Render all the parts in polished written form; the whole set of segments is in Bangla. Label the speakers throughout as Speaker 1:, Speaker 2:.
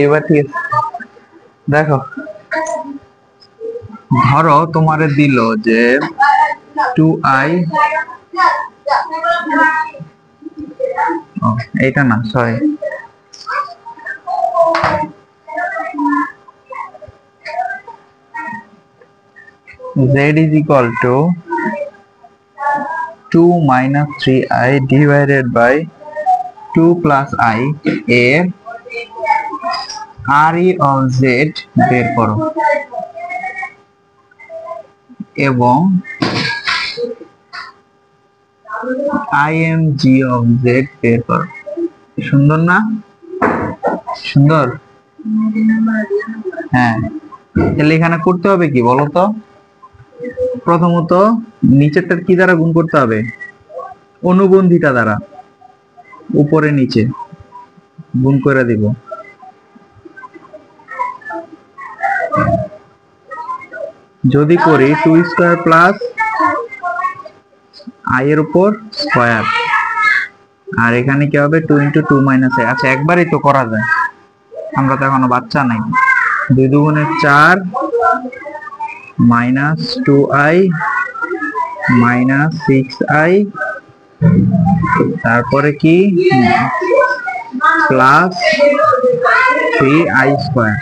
Speaker 1: এবার ঠিক আছে, দেখো ধরো তোমারে দিল যে 2i, এইটা না sorry, z is equal to 2 minus 3i divided by 2 plus i A RE of z বের করো এবং IMG of z বের করো। সুন্দর না? সুন্দর। হ্যাঁ, তাহলে এখানে করতে হবে কি বলতো? প্রথমত নিচেরটার কি দ্বারা গুণ করতে হবে? অনুবন্ধিতা দ্বারা, উপরে নিচে গুণ করে দিব। যদি করি 2 স্কয়ার প্লাস i এর উপর স্কয়ার, আর এখানে কি হবে 2 × 2 - i। আচ্ছা একবারই তো করা যায়, আমরা তো এখনো বাচ্চা নাই। 2 × 2 = 4 minus 2i minus 6i, তারপরে কি প্লাস 3i স্কয়ার,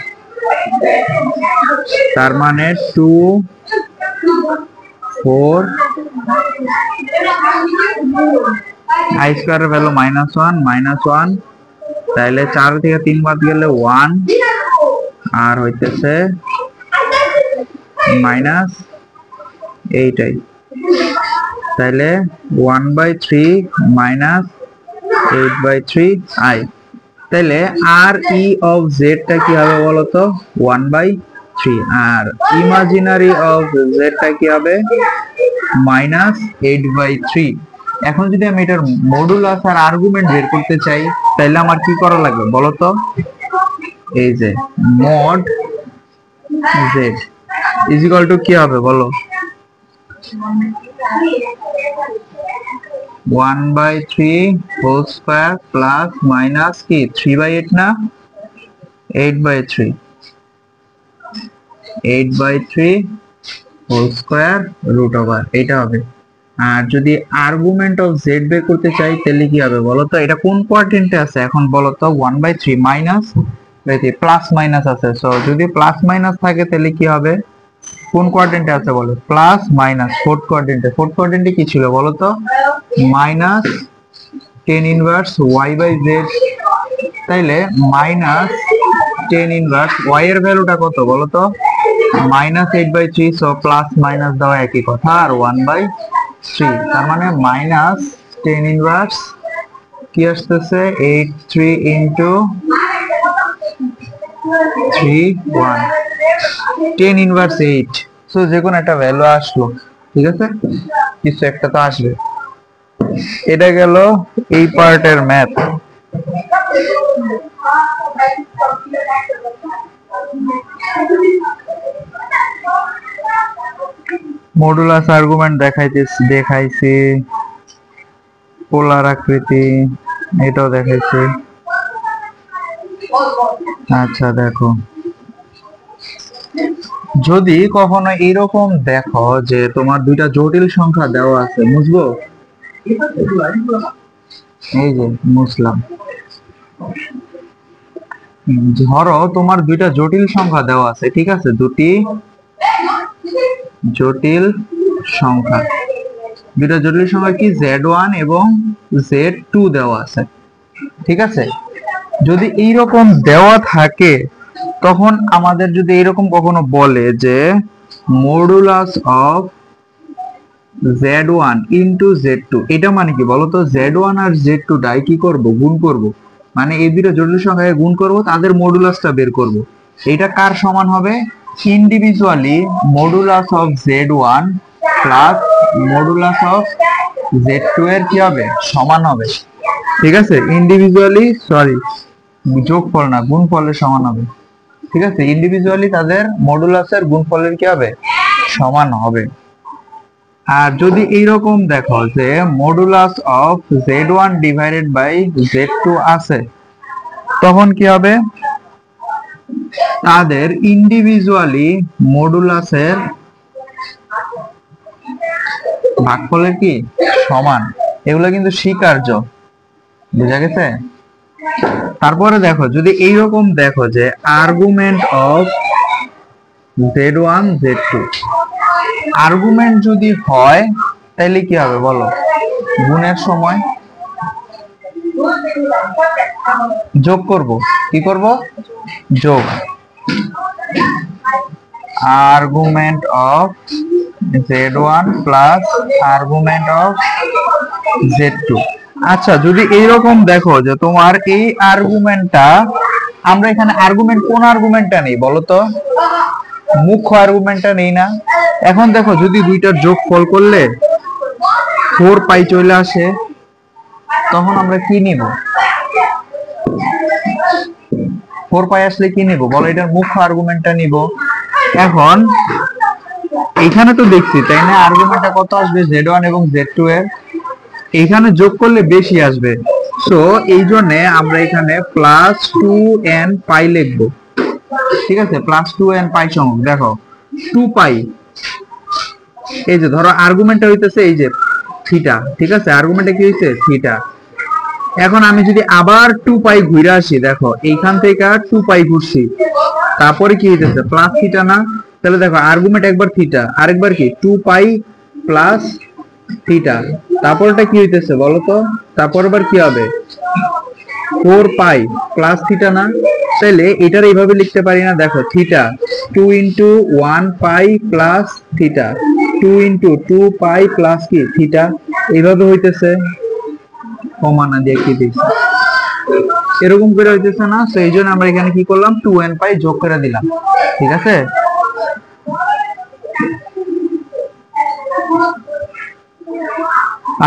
Speaker 1: তার মানে 2 4 i স্কয়ারের ভ্যালু -1 তাহলে 4 থেকে 3 বাদ গেলে 1 আর হইতেছে -8i, তাহলে 1/3 minus 8/3i। তাহলে RE of z টা কি হবে বলতো? 1/3, আর ইমাজিনারি অফ z টা কি হবে? -8/3। এখন যদি আমি এটার মডুলাস আর আর্গুমেন্ট বের করতে চাই তাহলে আমার কি করা লাগবে বলতো? এই যে mod z is equal to কি হবে বলো? 1/3 whole square plus minus কি 3/8 না 8/3 whole square root over, এটা হবে। আর যদি আর্গুমেন্ট অফ z বের করতে চাই তাহলে কি হবে বলতো? এটা কোন কোয়াড্রেন্টে আছে এখন বলতো? 1/3 মাইনাস প্লাস মাইনাস আছে, সো যদি প্লাস মাইনাস থাকে তাহলে কি হবে? কোন কোয়াড্রেন্টে আছে বলো? প্লাস মাইনাস ফোর্থ কোয়াড্রেন্টে। ফোর্থ কোয়াড্রেন্টে কি ছিল বলতো? মাইনাস tan ইনভার্স y/z, তাইলে মাইনাস tan ইনভার্স y এর ভ্যালুটা কত বলতো? -8/3, সো প্লাস মাইনাস দাও একই কথা, আর 1/3, তার মানে মাইনাস tan ইনভার্স কি আসতেছে 83 × 3 1 tan ইনভার্স 8, সো যে কোনো একটা ভ্যালু আসলো, ঠিক আছে, কিছু একটা তো আসবে। এটা গেল এই পার্টের ম্যাথ। মডুলাস আর্গুমেন্ট দেখাইছি, পোলার আকৃতি এটাও দেখাইছি। আচ্ছা দেখো, যদি কখনো এরকম দেখো যে তোমার দুইটা জটিল সংখ্যা দেওয়া আছে, বুঝবো? এই যে মুসলাম, ধরো তোমার দুইটা জটিল সংখ্যা দেওয়া আছে, ঠিক আছে, দুটি জটিল সংখ্যা, দুইটা জটিল সংখ্যা কি z1 এবং z2 দেওয়া আছে, ঠিক আছে। যদি এইরকম দেওয়া থাকে তখন আমাদের যদি এরকম কখনো বলে যে modulus of z1 into z2, এটা মানে কি বলতো? z1 আর z2 ডাই কি করব? গুণ করব, মানে এই দুটো জটিল সংখ্যাকে গুণ করব, তাদের মডুলাসটা বের করব। এটা কার সমান হবে? Individually modulus of z1 plus modulus of z2 এর কি হবে? সমান হবে, ঠিক আছে। ইন্ডিভিজুয়ালি সরি যোগফল না, গুণফলের সমান হবে, ঠিক আছে। ইন্ডিভিজুয়ালি তাদের মডুলাসের গুণফলের কি হবে? সমান হবে। আর যদি এইরকম দেখো যে modulus of z1 divided by z2 আছে, তখন কি হবে, তাদের ইন্ডিভিজুয়ালি মডুলাসের ভাগফলের কি সমান, এগুলো কিন্তু স্বীকার্য। বুঝা গেছে? তারপরে দেখো যদি এইরকম দেখো যে argument of z1 z2, argument যদি হয় তাহলে কি হবে বলো, গুণের সময় যোগ করব, কি করব, যোগ argument of z1 plus argument of z2। আচ্ছা যদি এইরকম দেখো যে তোমার এই আর্গুমেন্টটা, আমরা এখানে আর্গুমেন্ট কোন আর্গুমেন্টটা নেই বলো তো, মুখ্য আর্গুমেন্টটা নেই না। এখন দেখো যদি দুইটার যোগফল করলে 4 পাই চলে আসে, তখন আমরা কি নিব, 4 পাই আসলে কি নিব বলো, এটার মুখ্য আর্গুমেন্টটা নিব। এখন এখানে তো দেখছি তাই না, আর্গুমেন্টটা কত আসবে z1 এবং z2 এর, এখানে যোগ করলে বেশি আসবে, সো এই জন্য আমরা এখানে প্লাস 2n পাই লিখবো। ঠিক আছে, প্লাস 2n পাই সমান দেখো 2 পাই, এই যে ধরো আর্গুমেন্টটা হইতেছে এই যে থিটা, ঠিক আছে, আর্গুমেন্টে কি হইছে থিটা। এখন আমি যদি আবার 2 পাই ঘুরে আসি, দেখো এইখান থেকে 2 পাই ঘুরছি, তারপরে কি হইতেছে প্লাস থিটা না, তাহলে দেখো আর্গুমেন্ট একবার থিটা, আরেকবার কি 2 পাই প্লাস থিটা, তারপরটা কি হইতেছে বলো তো, তারপর আবার কি হবে 4 পাই প্লাস থিটা না, তাহলে এটার এইভাবে লিখতে পারি না, দেখো থিটা 2 ইনটু 1 পাই প্লাস থিটা 2 ইনটু 2 পাই প্লাস কি থিটা, এইভাবে হইতেছে, কমা না দিয়ে কি দিচ্ছি এরকম করে হইতেছে না, তো এই জন্য আমরা এখানে কি করলাম 2n পাই যোগ করে দিলাম। ঠিক আছে,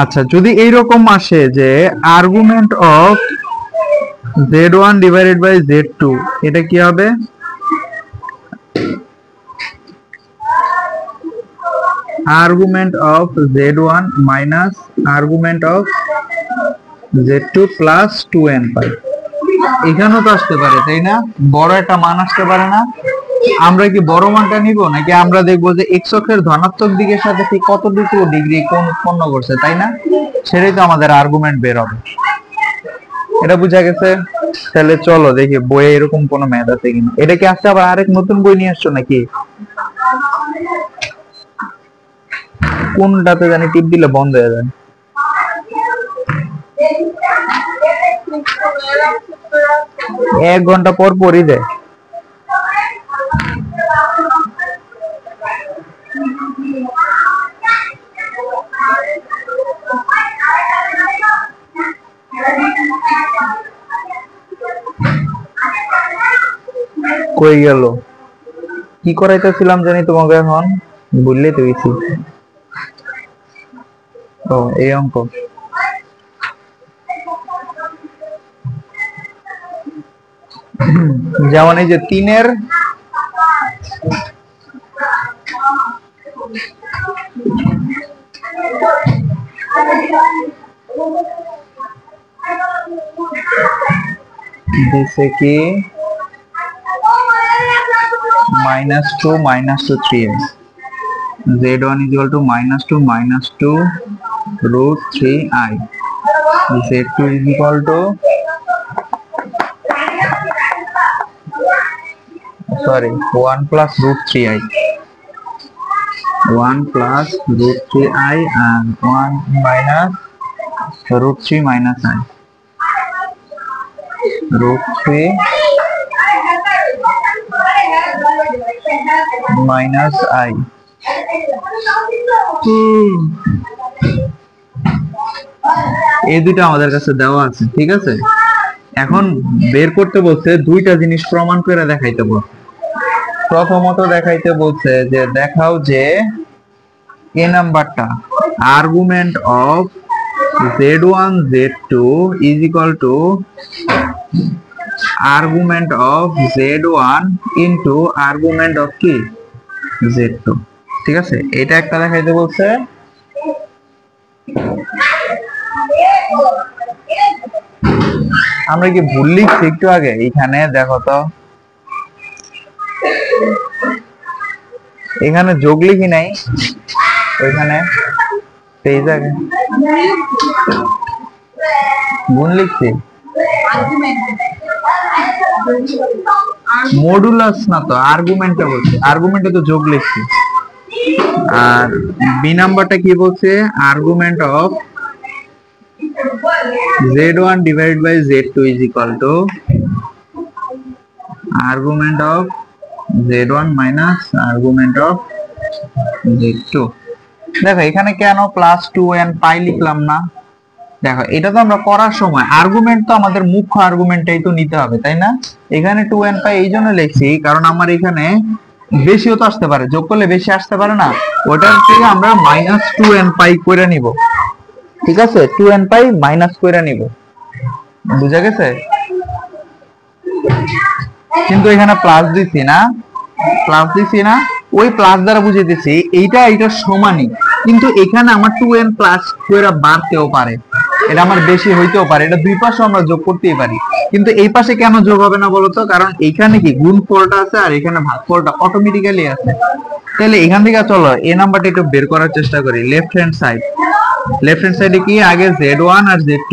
Speaker 1: আচ্ছা যদি এইরকম আসে যে argument of z1 divided by z2, এটা কি হবে, argument of z1 minus argument of z2 plus 2n পাই, এখানেও তো আসতে পারে তাই না, বড় একটা মান আসতে পারে না। আমরা কি বড় মানটা নিব, নাকি আমরা দেখবো যে x অক্ষের ধনাত্মক দিকের সাথে ঠিক কতটুকু ডিগ্রি কোণ উৎপন্ন করছে, তাই না, সেটাই তো আমাদের আর্গুমেন্ট বের হবে। এটা বুঝা গেছে? তাহলে চলো দেখি বইয়ে এরকম কোন ম্যাথ আছে কিনা। এটা কি আজকে আবার আরেক নতুন বই নিয়ে আসছো নাকি, কোনটাতে জানি টিপ দিলে বন্ধ হয়ে যায়। এক ঘন্টা পর পরই দেয়। কই গেল, কি করাইতেছিলাম জানি তোমাকে, এখন ভুললে তো গেছি। ও এই অঙ্ক, যেমন এই যে 3-এর দিছে কি -2 -2 3x, z1 is equal to -2 root 3i, z2 is equal to sorry 1 plus root 3i, 1 plus root 3i and 1 minus root 3 minus i, root 3 minus i। এই দুটো আমাদের কাছে দেওয়া আছে, ঠিক আছে। এখন বের করতে বলছে, দুইটা জিনিস প্রমাণ করে দেখাইতে বলছে। প্রথমত দেখাইতে বলছে যে দেখাও যে এ নাম্বারটা argument of z1 z2 is equal to argument of z1 into argument of কি z2, ঠিক আছে, এটা একটা দেখাইতে বলছে। আমরা কি ভুল লিখছি একটু আগে? এখানে দেখো তো, এখানে যোগ লিখি নাই, ওইখানে এই জায়গায় গুণ লিখছি। মডুলাস না তো, আর্গুমেন্টটা বলছে, আর্গুমেন্টে তো যোগ লিখছি। আর বি নাম্বারটা কি বলছে? Argument of z1 divided by z2 is equal to argument of z1 minus argument of z2। দেখো এখানে কেন প্লাস 2n পাই লিখলাম না? দেখো এটা তো আমরা করার সময় আর্গুমেন্ট তো আমাদের মুখ্য আর্গুমেন্টটাই তো নিতে হবে, তাই না? এখানে 2n পাই এই জন্য লিখছি কারণ আমার এখানে বেশিও তো আসতে পারে, যোগ করলে বেশি আসতে পারে না, ওটার থেকে আমরা মাইনাস 2n পাই করে নিব। ঠিক আছে, 2n পাই মাইনাস করে নিব, বুঝা গেছে? কিন্তু এখানে প্লাস দিছি না, প্লাস দিছি না, ওই প্লাস দ্বারা বুঝিয়ে দিছি এইটা এইটার সমানই, কিন্তু এখানে আমার 2n প্লাস করে বাড়তেও পারে, এটা আমার বেশি হইতেও পারে, এটা দুই পাশে আমরা যোগ করতেই পারি। কিন্তু এই পাশে কেন যোগ হবে না বলতো? কারণ এখানে কি গুণফলটা আছে আর এখানে ভাগফলটা অটোমেটিক্যালি আছে। তাহলে এখান থেকে চলো এই নাম্বারটা একটু বের করার চেষ্টা করি। Left hand side, left hand সাইডে কি আগে z1 আর z2।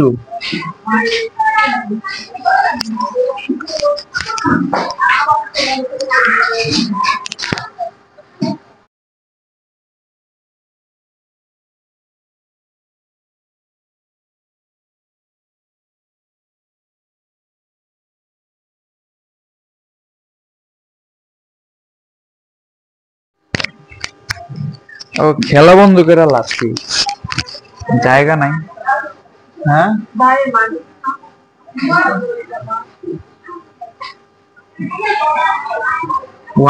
Speaker 1: ও খেলা বন্ধ করে লাস্টি জায়গা নাই। হ্যাঁ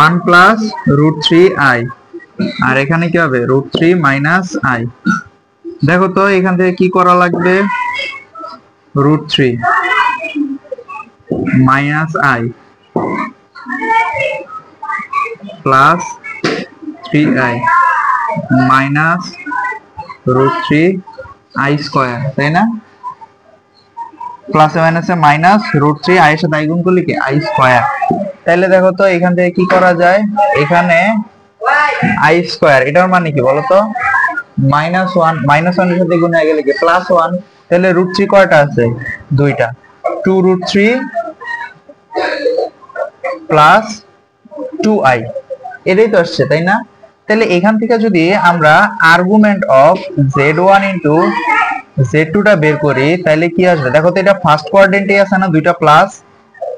Speaker 1: 1 প্লাস √3i, আর এখানে কি হবে? √3 মাইনাস i। দেখো তো এখান থেকে কি করা লাগবে? √3 minus i plus 3i minus √3i square, তাই না? প্লাসে মাইনাসে মাইনাস √3i এর সাথে i গুণ করলে কি i স্কয়ার। তাহলে দেখো তো এখান থেকে কি করা যায়? এখানে i স্কয়ার এটার মানে কি বলো তো? -1, -1 এর সাথে গুণ হয়ে গেলে কি +1। তাহলে √3 কয়টা আছে? দুইটা, 2√3 প্লাস 2i, এটাই তো আসছে, তাই না? তাহলে এখান থেকে যদি আমরা argument of z1 into z2 টা বের করি তাহলে কি আসবে? দেখো তো এটা ফার্স্ট কোয়াড্রেন্টে আছে না, দুইটা প্লাস,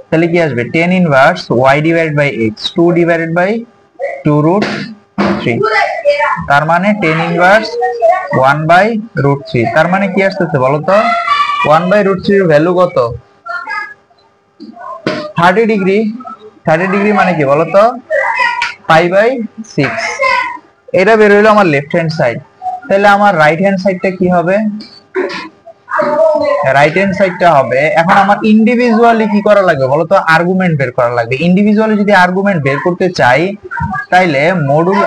Speaker 1: তাহলে কি আসবে? tan inverse y divided by x, 2 divided by 2√3, তার মানে tan ইনভার্স 1/√3। তার মানে কি আসতেছে বলো তো? 1/√3 এর ভ্যালু কত? 30 ডিগ্রি। 30 ডিগ্রি মানে কি বলো তো? π/6। এটা বের হইলো আমার লেফট হ্যান্ড সাইড। তাহলে আমার রাইট হ্যান্ড সাইডটা কি হবে? রাইট হ্যান্ড সাইডটা হবে, এখন আমার ইন্ডিভিজুয়ালি কি করা লাগবে বলো তো? আর্গুমেন্ট বের করা লাগবে। ইন্ডিভিজুয়ালি যদি আর্গুমেন্ট বের করতে চাই তাইলে মডুল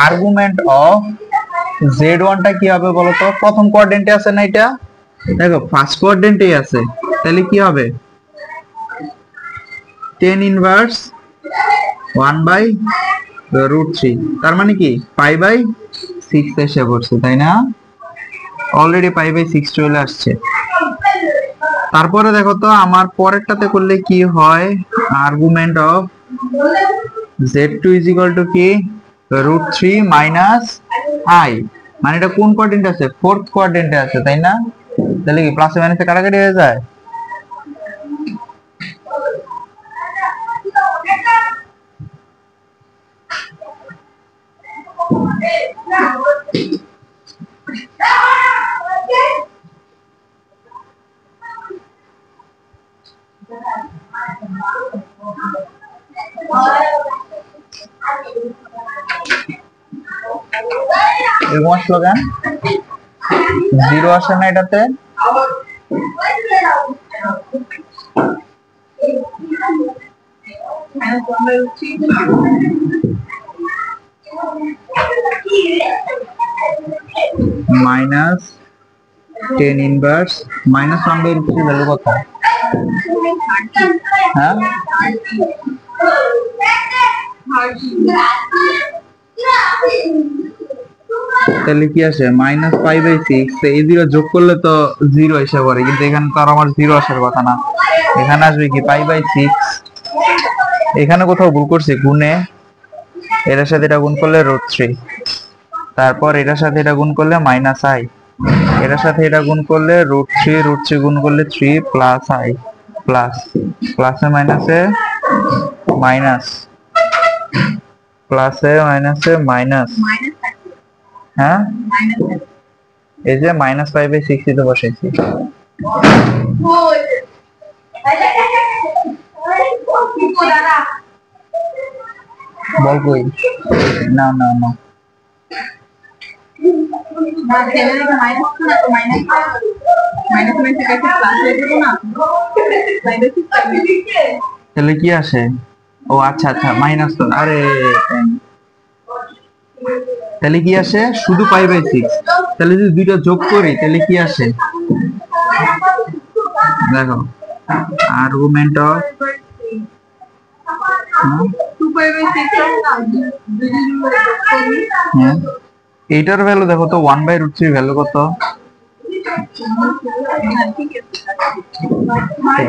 Speaker 1: আর্গুমেন্ট অফ z1 টা কি হবে বলো তো? প্রথম কোয়াড্রেন্টে আছে না এটা? দেখো ফার্স্ট কোয়াড্রেন্টেই আছে, তাহলে কি হবে? tan ইনভার্স 1/√3, তার মানে কি π/6 এসে পড়ছে, তাই না? অলরেডি π/6 চলে আসছে। তারপরে দেখো তো আমার পরেরটাতে করলে কি হয়? Argument of z2 is equal to কি? √3 মাইনাস i, মানে এটা কোন কোয়াড্রেন্টে আছে? ফোর্থ কোয়াড্রেন্টে আছে, তাই না? তাহলে কি প্লাসে মাইনাসে কাটাকাটি হয়ে যায়? এরকম আসলো কেন? 0 আসে না এটাতে? মাইনাস tan ইনভার্স -1/√3 ভ্যালু কত? হ্যাঁ তাহলে কি আসে -5/6, এই জিরো যোগ করলে তো জিরো এসে পড়ে, কিন্তু এখানে তো আর আমার জিরো আসার কথা না, এখানে আসবে কি π/6। এখানে কোথাও ভুল করছি, গুণে এটার সাথে এটা গুণ করলে √3, তারপর এটার সাথে এটা গুণ করলে -i, এটার সাথে এটা গুণ করলে √3 গুণ করলে 3 প্লাস i, প্লাস প্লাসে মাইনাসে মাইনাস, প্লাসে মাইনাসে মাইনাস, হ্যাঁ এই যে -5/6 তে বসাইছি। বল কই, না না না তাহলে কি আসে, ও আচ্ছা আচ্ছা মাইনাস তো, আরে তাহলে কি আসে শুধু π/6, তাহলে যদি দুইটা যোগ করি তাহলে কি আসে দেখো, আর্গুমেন্ট অফ এইটার ভ্যালু দেখো তো 1/√3 ভ্যালু কত,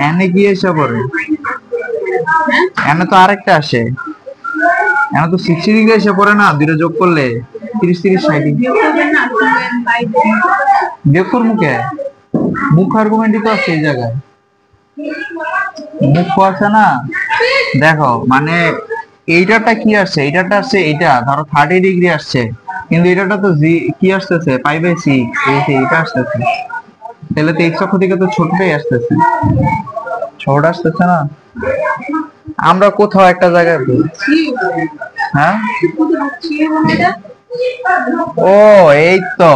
Speaker 1: এনে কি এসে পড়ে, এনে তো আরেকটা আসে, এনে তো 60 ডিগ্রি এসে পড়ে না, দুটো যোগ করলে 30 30 60 বিয়োগ করবো কে, মুখ আর্গুমেন্টই তো আছে এই জায়গায়, মুখ আছে না, দেখো মানে এইটাটা কি আসছে, এইটাটা আসছে, এইটা ধরো 30 ডিগ্রি আসছে, কিন্তু এটাটা তো কি আসতেছে π/6, এটা আসতেছে, তাহলে তো এক্স অক্ষ থেকে তো ছোটটাই আসতেছে, ছোট আসতেছে না, আমরা কোথাও একটা জায়গায় হ্যাঁ ও এই তো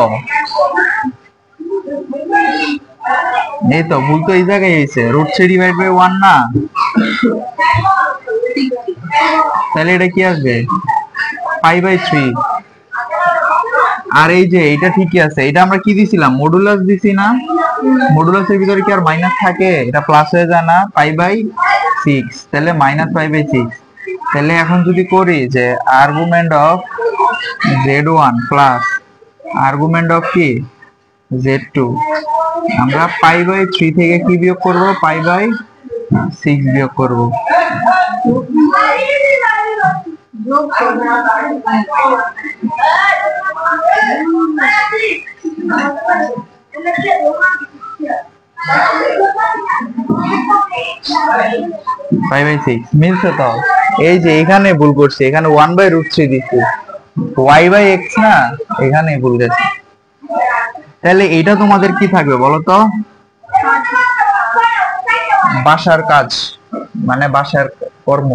Speaker 1: ভুল তো এই জায়গায় হয়েছে, √3/1 না, তাহলে এটা কি আসবে π/3, আর এই যে এটা ঠিকই আছে, এটা আমরা কি দিছিলাম মডুলাস দিছি না, মডুলাসের ভিতরে কি আর মাইনাস থাকে, এটা প্লাস হয়ে যায় না π/6, তাহলে -π/6, তাহলে এখন যদি করি যে argument of z1 plus argument of কি z2, আমরা π/3 থেকে কি বিয়োগ করব, π/6 বিয়োগ করব, π/6 মিলছে তো, এই যে এখানে ভুল করছি, এখানে 1/√3 দিচ্ছি, y/x না, এখানে ভুল গেছে, তাহলে এটা তোমাদের কি থাকবে বলো তো, বাসার কাজ মানে বাসার কর্ম,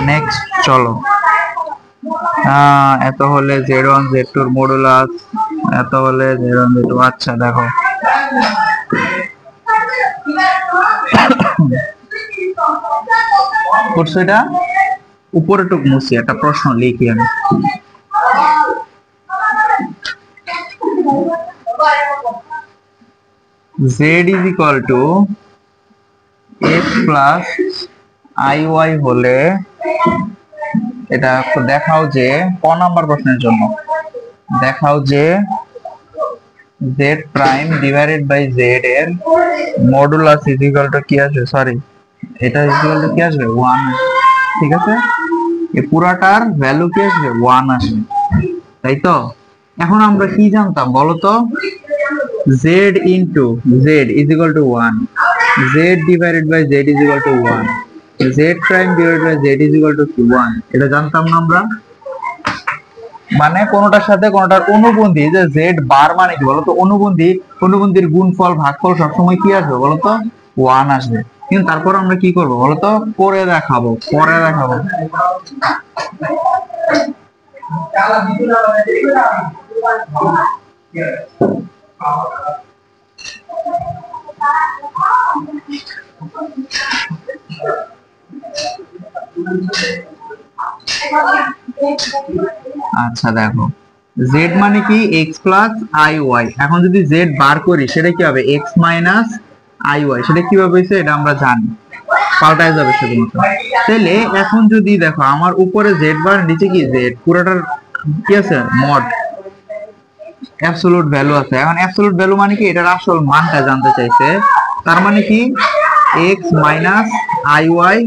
Speaker 1: নেক্সট চলো, এত হলে z1 z2 এর মডুলাস, এত হলে z1 z2, আচ্ছা দেখো করছো, এটা উপরে টুক মুছি, একটা প্রশ্ন লিখি আমি, z is equal to x plus iy হলে এটা দেখাও যে ক নাম্বার প্রশ্নের জন্য, দেখাও যে z prime divided by z এর মডুলাস ইজ ইকুয়াল টু কি আসবে, সরি এটা ইজ ইকুয়াল টু কি আসবে 1, ঠিক আছে, এই পুরাটার ভ্যালু কি আসবে 1 আসবে, তাই তো। এখন আমরা কি জানতাম বলো তো, z into z is equal to 1, z divided by z is equal to 1, z prime divided by z is equal to 1, এটা জানতাম না আমরা, মানে কোনটার সাথে কোনটার অনুবন্ধী, যে z বার মানে কি বলতো অনুবন্ধী, অনুবন্ধীর গুণফল ভাগফল সবসময় কি আসবে বলতো 1 আসবে, কিন্তু তারপর আমরা কি করব বলতো, পরে দেখাবো, পরে দেখাবো। আচ্ছা দেখো, z মানে কি x প্লাস আই ওয়াই। এখন যদি z বার করি সেটা কি হবে x মাইনাস আই ওয়াই। সেটা কিভাবে হয়েছে এটা আমরা জানি, পাল্টায় যাবে শুধুমাত্র। তাহলে এখন যদি দেখো আমার উপরে z বার, নিচে কি z, পুরোটার কি আছে মড, অ্যাবসলিউট ভ্যালু আছে। এখন অ্যাবসলিউট ভ্যালু মানে কি, এটার আসল মানটা জানতে চাইছে। তার মানে কি x minus i y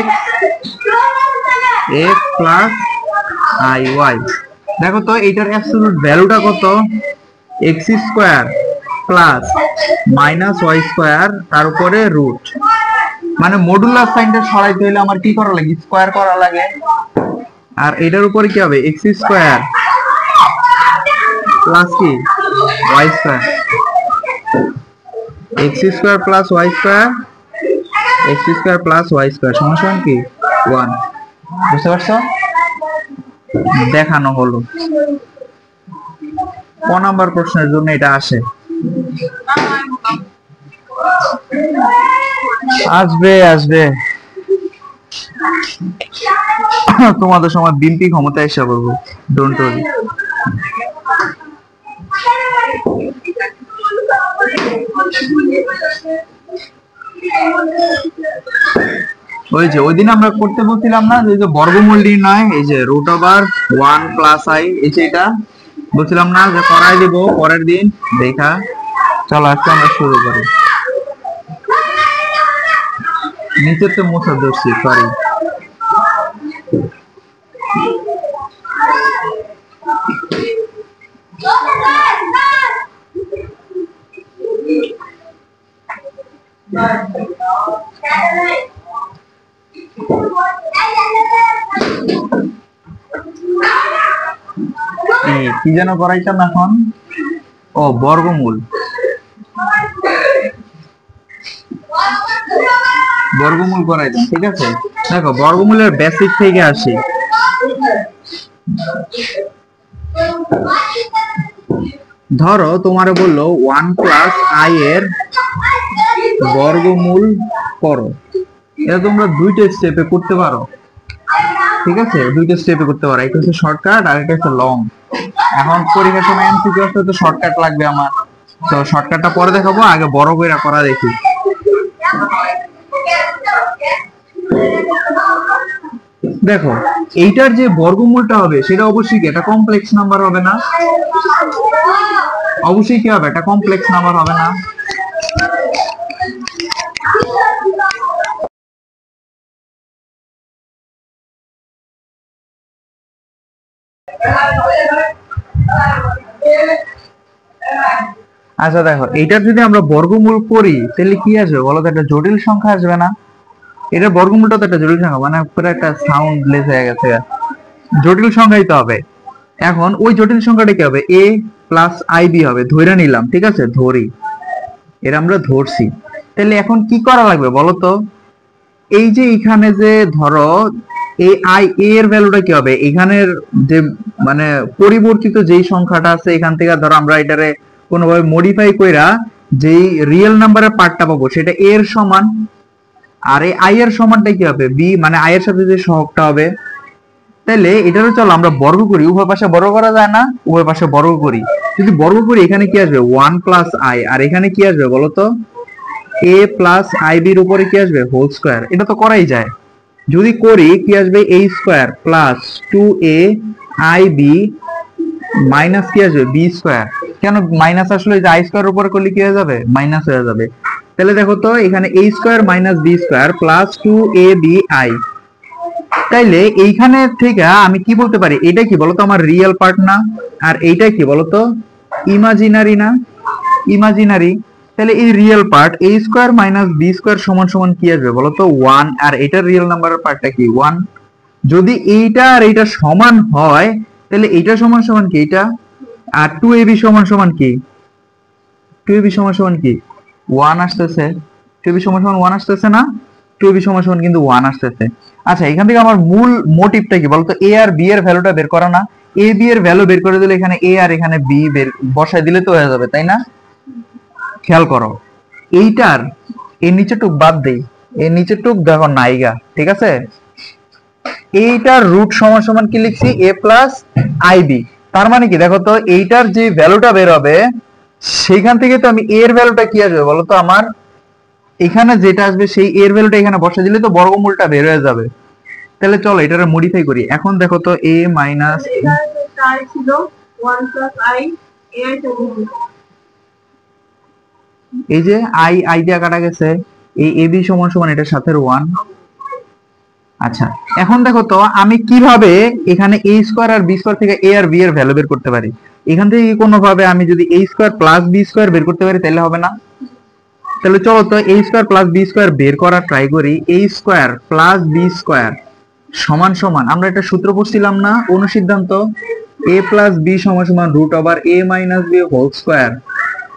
Speaker 1: x plus i y. দেখো তো এটার অ্যাবসলিউট ভ্যালুটা কত, x square plus minus y square তার উপরে রুট। মানে মডুলার সাইনটা সরাইতে হলে আমার কি করা লাগে, স্কয়ার করা লাগে। আর এটার উপরে কি হবে, x স্কয়ার প্লাস কি y square, x square plus y square, x square plus y square সমান কি 1। বুঝতে পারছো? দেখানো হলো। ক নাম্বার প্রশ্নের জন্য এটা আসে, আসবে আসবে তোমাদের সময় বিএনপি ক্ষমতা এসে বলবো, ডোন্ট ওয়ারি। ওই যে ওই দিন আমরা করতে বলছিলাম না যে বর্গমূল নির্ণয়, এই যে রুট ওভার 1 প্লাস আই, এই যে এটা বলছিলাম না যে করাই দেব পরের দিন দেখা। চলো আজকে আমরা শুরু করি। নিচে তো মুছা দর্শি, সরি। কি যেন করাইতাম এখন, ও বর্গমূল, বর্গমূল করাইতাম। ঠিক আছে, দেখো বর্গমূলের বেসিক থেকে আসি। ধরো তোমারে বললো 1 প্লাস আই এর বর্গমূল করো। এটা তোমরা দুইটা স্টেপে করতে পারো। ঠিক আছে, দুইটা স্টেপে করতে পারো, একটা হচ্ছে শর্টকাট আর একটা হচ্ছে লং। এখন পরীক্ষার সময় এমসিকিউ আসলে তো শর্টকাট লাগবে আমার, তো শর্টকাটটা পরে দেখাবো, আগে বড় করে করা দেখি। দেখো এইটার যে বর্গমূলটা হবে সেটা অবশ্যই কি এটা কমপ্লেক্স নাম্বার হবে না, অবশ্যই কি হবে এটা কমপ্লেক্স নাম্বার হবে না। আচ্ছা দেখো এইটার যদি আমরা বর্গমূল করি তাহলে কি আসবে বলো তো, একটা জটিল সংখ্যা আসবে না? এটার বর্গমূলটা তো একটা জটিল সংখ্যা, মানে পুরো একটা সাউন্ডলেস হয়ে গেছে, জটিল সংখ্যাই তো হবে। এখন ওই জটিল সংখ্যাটা কি হবে, a প্লাস আইবি হবে, ধরে নিলাম। ঠিক আছে, ধরি, এর আমরা ধরছি। তাহলে এখন কি করা লাগবে বলো তো, এই যে এখানে যে ধরো এ আই এর ভ্যালুটা কি হবে, এখানের যে মানে পরিবর্তিত যেই সংখ্যাটা আছে এখান থেকে ধরো আমরা এটারে কোনোভাবে মডিফাই কইরা যেই রিয়েল নাম্বারের পার্টটা পাবো সেটা a এর সমান, আর এই আই এর সমানটা কি হবে বি, মানে আই এর সাথে যে সহগটা হবে। তাহলে এটারও চলো আমরা বর্গ করি, উভয় পাশে বর্গ করা যায় না, উভয় পাশে বর্গ করি। যদি বর্গ করি এখানে কি আসবে 1 প্লাস আই, আর এখানে কি আসবে বলতো a প্লাস আইবি এর উপরে কি আসবে হোল স্কয়ার। এটা তো করাই যায়, যদি করি কি আসবে a square plus 2a i b minus কি আসবে বি স্কয়ার। কেন মাইনাস আসলে যে আই স্কয়ার উপরে করলে কি হয়ে যাবে, মাইনাস হয়ে যাবে। তাহলে দেখো তো এখানে a square minus b square plus 2ab i. তাইলে এইখানে থেকে আমি কি বলতে পারি, এটা কি বলতো আমার রিয়েল পার্ট না, আর এইটা কি বলতো ইমাজিনারি না, ইমাজিনারি। তাহলে এই real part a square minus b square সমান সমান কি আসবে বলতো 1, আর এটার রিয়েল নাম্বারের পার্টটা কি 1। যদি এইটা আর এইটা সমান হয় তাহলে এইটা সমান সমান কি এইটা, আর 2ab সমান সমান কি 2ab সমান সমান কি 1 আসতেছে, 2ab সমান সমান 1 আসতেছে না, 2ab সমান সমান কিন্তু 1 আসতেছে। আচ্ছা এখান থেকে আমার মূল মোটিভটা কি বলতো, a আর b এর ভ্যালুটা বের করা না, a b এর ভ্যালু বের করে দিলে এখানে a আর এখানে b বের বসায় দিলে তো হয়ে যাবে, তাই না? খেয়াল করো এইটার এর নিচেটুক বাদ দেই, এই নিচের টুক দেখো নাইগা, ঠিক আছে। এইটার রুট সমান সমান কি লিখছি, a প্লাস আইবি। তার মানে কি দেখো তো, এইটার যে ভ্যালুটা বের হবে সেইখান থেকে তো আমি এর ভ্যালুটা কি আসবে বলো তো, আমার এখানে যেটা আসবে সেই এর ভ্যালুটা এখানে বসে দিলে তো বর্গমূলটা বের হয়ে যাবে। তাহলে চলো এটারে মডিফাই করি। এখন দেখো তো a মাইনাস
Speaker 2: ছিল 1 প্লাস i এর
Speaker 1: এই যে আই দিয়া কাটা গেছে, এই ab সমান সমান এটার সাথে 1। আচ্ছা এখন দেখো তো আমি কিভাবে এখানে a স্কয়ার আর b স্কয়ার থেকে a আর b এর ভ্যালু বের করতে পারি। এখান থেকে কোনো ভাবে আমি যদি a square plus b square বের করতে পারি তাহলে হবে না? তাহলে চলো তো a square plus b square বের করার ট্রাই করি। a square plus b square সমান সমান, আমরা একটা সূত্র পড়ছিলাম না অনুসিদ্ধান্ত, a প্লাস b সমান সমান root over a minus b whole square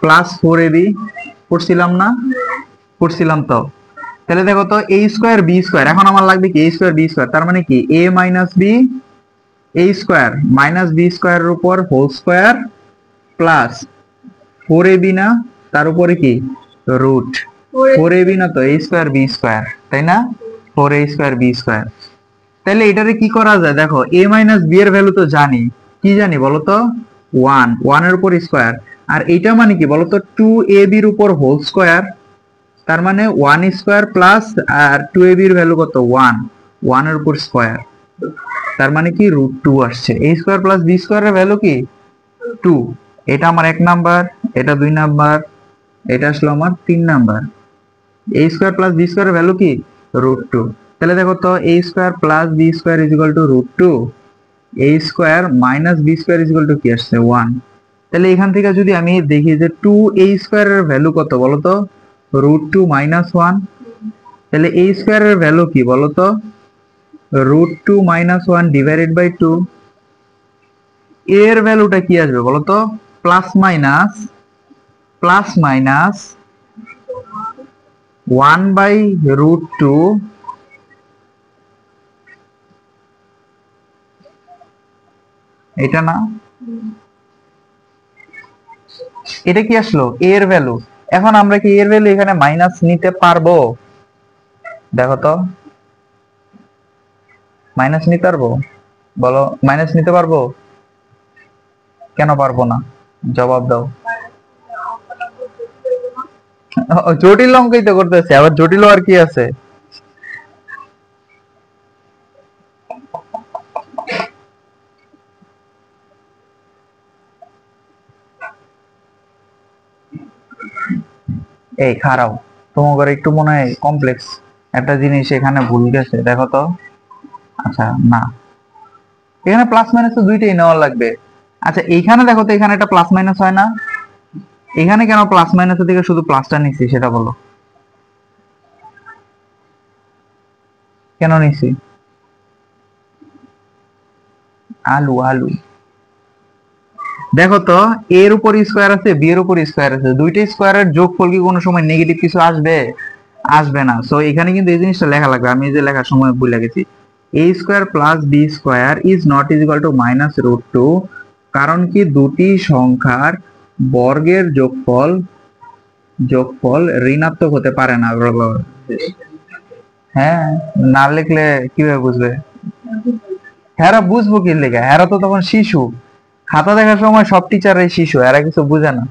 Speaker 1: plus 4ab পড়ছিলাম না? পড়ছিলাম তো। তাহলে দেখো তো a স্কয়ার b স্কয়ার, এখন আমার লাগবে কি a স্কয়ার b স্কয়ার, তার মানে কি a minus b a square minus b স্কয়ারের উপর হোল স্কয়ার প্লাস 4ab না, তার উপরে কি রুট 4ab না তো a স্কয়ার b স্কয়ার, তাই না? 4a square b square. তাহলে এটারে কি করা যায় দেখো, a মাইনাস b এর ভ্যালু তো জানি, কি জানি বলো তো 1 এর উপর স্কয়ার, আর এইটা মানে কি বলো তো 2ab এর উপর হোল স্কয়ার, তার মানে 1 স্কয়ার প্লাস আর 2ab এর ভ্যালু কত 1 এর উপর স্কয়ার, তার মানে কি রুট 2 আসছে। a square plus b square এর ভ্যালু কি 2। এটা আমার 1 নাম্বার, এটা 2 নাম্বার, এটা আসলো আমার 3 number. a square plus b square এর ভ্যালু কি রুট 2। তাহলে দেখো তো a square plus b square is equal to root 2, a square minus b square is equal to কি আসছে 1। তাহলে এখান থেকে যদি আমি দেখি যে 2a স্কয়ার এর ভ্যালু কত বলো তো রুট 2 মাইনাস 1, তাহলে a স্কয়ার এর ভ্যালু কি বলো তো রুট 2 মাইনাস 1 ডিভাইডেড বাই 2। এর ভ্যালুটা কি আসবে বলো তো প্লাস মাইনাস 1 বাই রুট 2 এটা না, এটা কি আসলো এর ভ্যালু। এখন আমরা কি এর ভ্যালু এখানে মাইনাস নিতে পারবো? দেখো তো মাইনাস নিতে পারবো, বলো মাইনাস নিতে পারবো? কেন পারবো না, জবাব দাও। জটিল অঙ্কই তো করতেছে, আবার জটিল আর কি আছে। এই খারাপ, তোমার একটু মনে হয় কমপ্লেক্স একটা জিনিস এখানে ভুল গেছে, দেখো তো। আচ্ছা না, এখানে প্লাস মাইনাস তো দুইটাই নেওয়া লাগবে। আচ্ছা এইখানে দেখো তো, এখানে একটা প্লাস মাইনাস হয় না, এখানে কেন প্লাস মাইনাসের দিকে শুধু প্লাসটা নিচ্ছি সেটা বলো, কেন নিচ্ছি? আলু আলু দেখো তো এর উপর স্কোয়ার আছে, বি এর উপর স্কোয়ার আছে, দুইটা স্কোয়ারের যোগফল কি কোনো সময় নেগেটিভ কিছু আসবে? আসবে না। সো এখানে কিন্তু এই জিনিসটা লেখা লাগবে, আমি এই যে লেখার সময় ভুলে গেছি। a square plus b square is not is equal to minus root 2, কারণ কি দুটি সংখ্যার বর্গের যোগফল ঋণাত্মক হতে পারে না। হ্যাঁ, না লিখলে কিভাবে বুঝবে? হ্যাঁ বুঝবো কি লেখা, হ্যাঁ তো তখন শিশু, খাতা দেখার সময় সব টিচারই শিশু, এরা কিছু বুঝে না,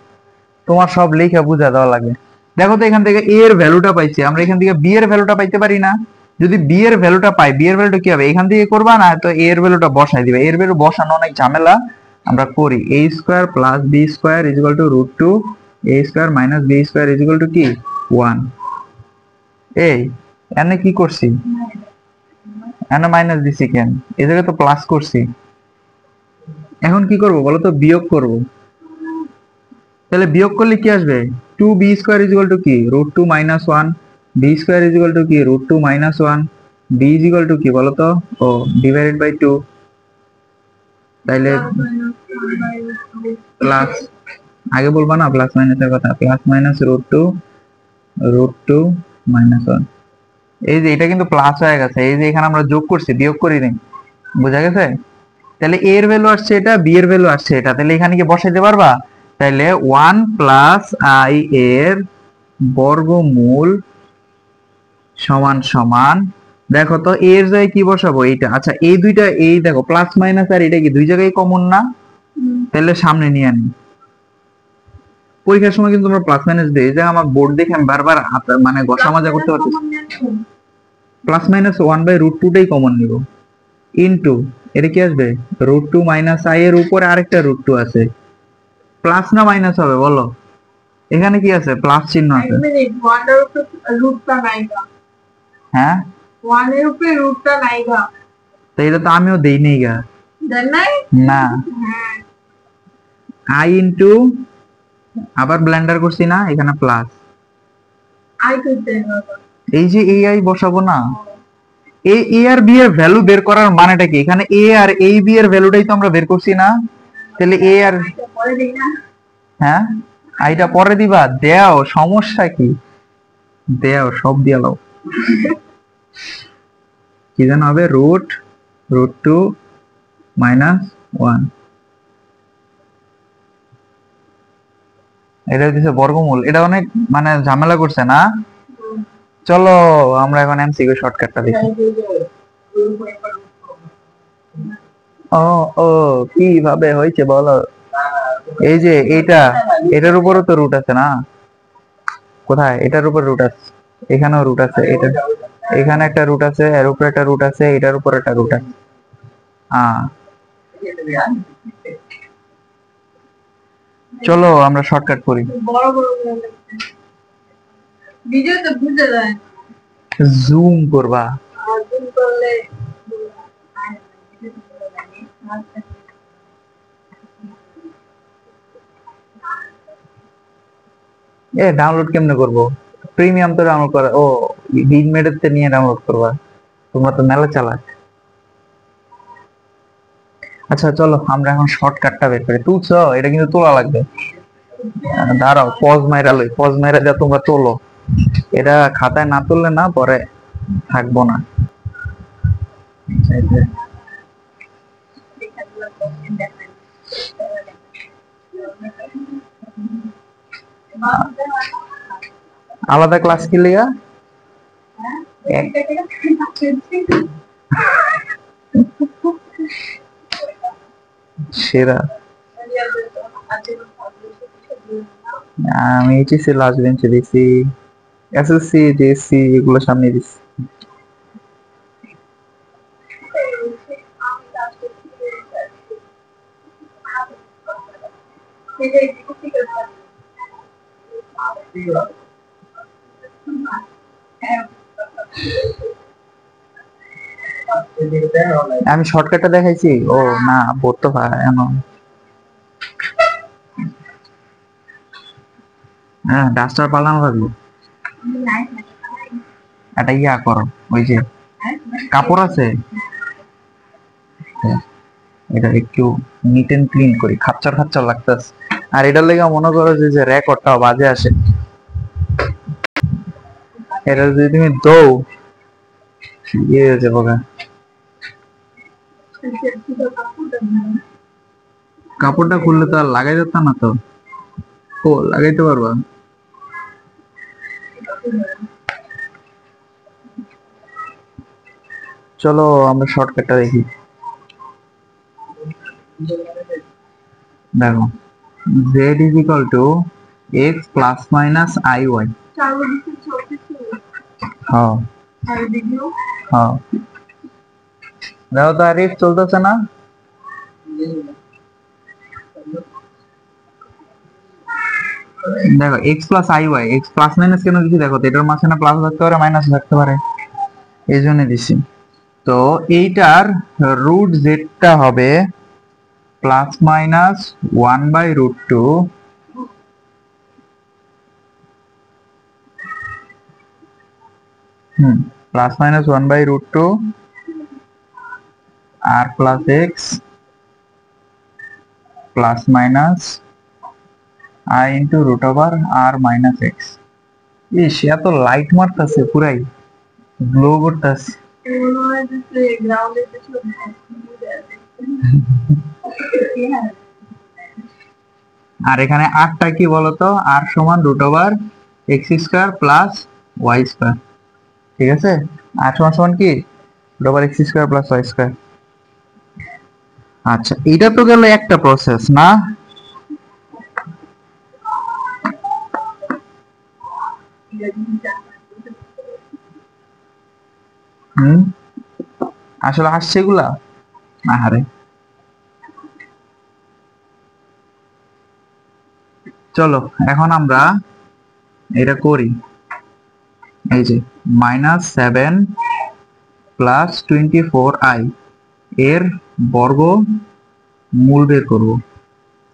Speaker 1: তোমার সব লেখা বুঝা দেওয়া লাগে। দেখো তো এখান থেকে a এর ভ্যালুটা পাইছি, আমরা এখান থেকে b এর ভ্যালুটা পাইতে পারি না? যদি b এর ভ্যালুটা পাই, b এর ভ্যালুটা কি হবে, এখান থেকে করবা না তো a এর ভ্যালুটা বসাই দিবে, এর ভ্যালু বসানো অনেক ঝামেলা, আমরা করি a square plus b square is equal to root 2, a square minus b square is equal to কি 1। এই এনে কি করছি, এনে মাইনাস দিছি কেন, এই জায়গায় তো প্লাস করছি। এখন কি করব বলো তো, বিয়োগ করব। তাহলে বিয়োগ করলে কি আসবে, 2b square is equal to কি root 2 minus 1, b square is equal to কি root 2 minus 1, b is equal to কি বলো তো ও ডিভাইডেড বাই 2। তাইলে প্লাস, আগে বলবা না প্লাস মাইনাসের কথা, প্লাস মাইনাস রুট 2 মাইনাস 1। এই যে এটা কিন্তু প্লাস হয়ে গেছে, এই যে এখানে আমরা যোগ করছি বিয়োগ করি নাই, বোঝা গেছে? তাহলে a এর ভ্যালু আসছে এটা, b এর ভ্যালু আসছে এটা, তাহলে এখানে কি বসাইতে পারবা? তাহলে 1 প্লাস i এর বর্গমূল সমান সমান, দেখো তো এর জায়গায় কি বসাবো, এইটা। আচ্ছা এই দুইটা, এই দেখো প্লাস মাইনাস আর এটা কি দুই জায়গায় কমন না, তাহলে সামনে নিয়ে আনি। পরীক্ষার সময় কিন্তু তোমরা প্লাস মাইনাস দিই, এই যে আমার বোর্ড দেখে আমি বারবার মানে ঘষা মাজা করতে পারতেছি। প্লাস মাইনাস 1/√2টাই কমন নিব, ইনটু এটা কি আসবে, √2 মাইনাস আই এর উপরে আরেকটা √2 আছে, প্লাস না মাইনাস হবে বলো, এখানে কি আছে প্লাস চিহ্ন আছে। হ্যাঁ তো এটা তো আমিও দেই নেই গা, না আই ইনটু, আবার ব্লেন্ডার করছি না, এখানে প্লাস, এই যে এ আই বসাবো না, এ আর বি এর ভ্যালু বের করার মানেটা কি, এখানে এ আর এই বি এর ভ্যালুটাই তো আমরা বের করছি না, তাহলে এ আর, হ্যাঁ আইটা পরে দিবা, দেও সমস্যা কি, দেও সব দিয়া দাও। কি জানো হবে, √2 -1, এটা হচ্ছে বর্গমূল। এটা অনেক মানে ঝামেলা করছে না। চলো আমরা এখন এমসিকিউ শর্টকাটটা দেখি। ও ও কিভাবে হয়েছে বলো, এই যে এটার উপরও তো রুট আছে না, কোথায় এটার উপর রুট আছে, এখানেও রুট আছে, এটা এখানে একটা রুট আছে, এর উপরে একটা রুট আছে, এটার উপর একটা রুট আছে। চলো আমরা শর্টকাট করি। জুম করবা, ডাউনলোড কেমনে করবো, প্রিমিয়াম তো ডাউনলোড করা, ও বিগমেডের তে নিয়ে ডাউনলোড করবা, তোমরা তো মেলা চালাক। আচ্ছা চলো আমরা এখন শর্টকাটটা বের করি, তুলছো, এটা কিন্তু তোলা লাগবে, দাঁড়াও পজ মাইরা লই, পজ মাইরা যা তোমরা তোলো, এটা খাতায় না তুললে না পরে থাকবো না। আলাদা ক্লাস কি লিগা, সেরা, আমি এইচএসসি লাস্ট বেঞ্চে দিছি, এসএসসি ডিএসসি এগুলো সামনে দিছি। আমি শর্টকাটটা দেখাইছি, ও না পড়তে পারে এমন, হ্যাঁ ডাস্টার পাল্টানো থাকলো, এটা ইয়া করো, ওই যে কাপড় আছে, এটা একটু নিট এন্ড ক্লিন করি, খাচ্চার খাচ্চার লাগতেছে, আর এটার লেগে মনে করো যে রেকর্ডটা বাজে আসে, এটা যদি তুমি দৌ ইয়ে হয়ে যাবো গা। কাপড়টা খুললে তো আর লাগাই যেত না তো, ও লাগাইতে পারবা। চলো আমরা শর্টকাটটা দেখি, দেখো z is equal to x plus minus iy, হ্যাঁ হ্যাঁ দেখো তো, আর if চলতেছে না, দেখো x plus iy, x plus minus কেন দিছি, দেখো তো এটার মাঝখানে প্লাস থাকতে পারে মাইনাস থাকতে পারে, এই জন্য দিছি। তো এইটার রুট জেডটা হবে প্লাস মাইনাস 1/√2 প্লাস মাইনাস 1/√2 আর plus x plus minus i into √r minus x. ইস এত লাইট মারতেছে, পুরাই গ্লো করতেছে। আর এখানে আরটা কি বলতো, আর সমান √x² প্লাস y², ঠিক আছে, আর সমান সমান কি double x square plus y square. আচ্ছা, এটা তো গেল একটা প্রসেস না। হুম, আসলে আসছে এগুলা, আহারে। চলো এখন আমরা এটা করি। এই যে -7 প্লাস 24i এর বর্গ মূল বের করব।